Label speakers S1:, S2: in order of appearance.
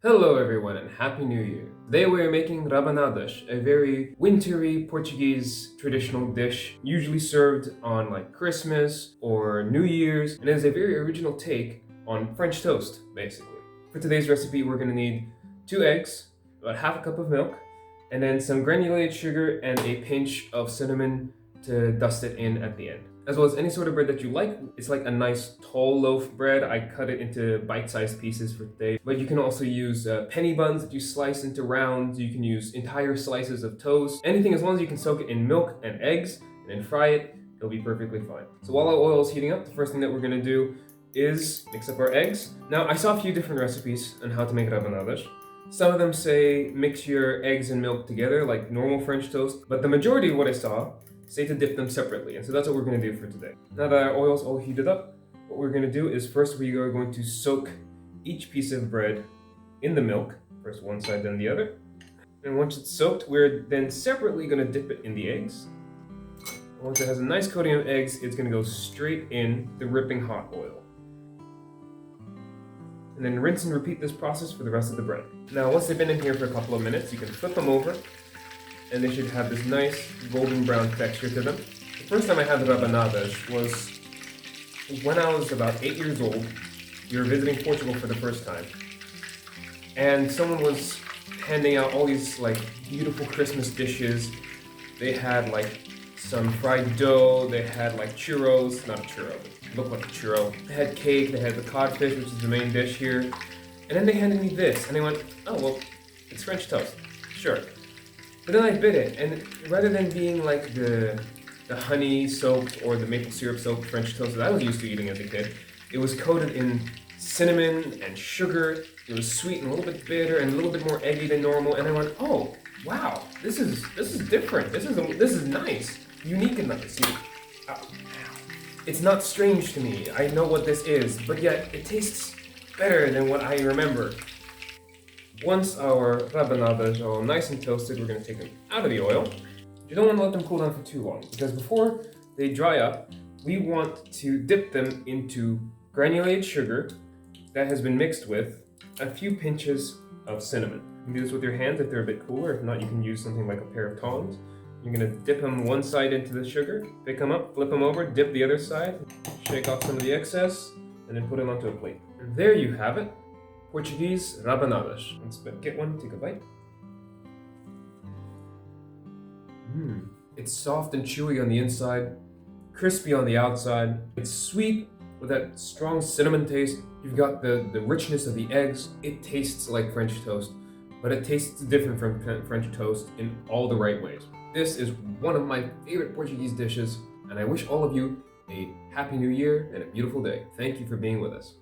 S1: Hello everyone and Happy New Year! Today we are making Rabanadas, a very wintry Portuguese traditional dish usually served on like Christmas or New Year's, and it is a very original take on French toast, basically. For today's recipe we're going to need 2 eggs, about half a cup of milk, and then some granulated sugar and a pinch of cinnamon to dust it in at the end. As well as any sort of bread that you like. It's like a nice tall loaf bread. I cut it into bite-sized pieces for today. But you can also use penny buns that you slice into rounds. You can use entire slices of toast. Anything, as long as you can soak it in milk and eggs and then fry it, it'll be perfectly fine. So while our oil is heating up, the first thing that we're gonna do is mix up our eggs. Now, I saw a few different recipes on how to make rabanadas. Some of them say mix your eggs and milk together like normal French toast, but the majority of what I saw say to dip them separately, and so that's what we're going to do for today. Now that our oil's all heated up, what we're going to do is first we are going to soak each piece of bread in the milk, first one side then the other, and once it's soaked we're then separately going to dip it in the eggs. And once it has a nice coating of eggs, it's going to go straight in the ripping hot oil. And then rinse and repeat this process for the rest of the bread. Now once they've been in here for a couple of minutes, you can flip them over and they should have this nice golden brown texture to them. The first time I had the rabanadas was when I was about 8 years old. We were visiting Portugal for the first time, and someone was handing out all these like beautiful Christmas dishes. They had like some fried dough, they had like churros, not a churro, but it looked like a churro. They had cake, they had the codfish, which is the main dish here. And then they handed me this, and they went, oh well, it's French toast, sure. But then I bit it, and rather than being like the honey soaked or the maple syrup soaked French toast that I was used to eating as a kid, it was coated in cinnamon and sugar. It was sweet and a little bit bitter and a little bit more eggy than normal. And I went, oh wow, this is different. This is nice, unique and nice. It's not strange to me. I know what this is, but yet it tastes better than what I remember. Once our rabanadas are all nice and toasted, we're going to take them out of the oil. You don't want to let them cool down for too long, because before they dry up, we want to dip them into granulated sugar that has been mixed with a few pinches of cinnamon. You can do this with your hands if they're a bit cooler. If not, you can use something like a pair of tongs. You're going to dip them one side into the sugar, pick them up, flip them over, dip the other side, shake off some of the excess, and then put them onto a plate. And there you have it. Portuguese rabanadas. Let's get one, take a bite. It's soft and chewy on the inside, crispy on the outside. It's sweet with that strong cinnamon taste. You've got the richness of the eggs. It tastes like French toast, but it tastes different from French toast in all the right ways. This is one of my favorite Portuguese dishes, and I wish all of you a Happy New Year and a beautiful day. Thank you for being with us.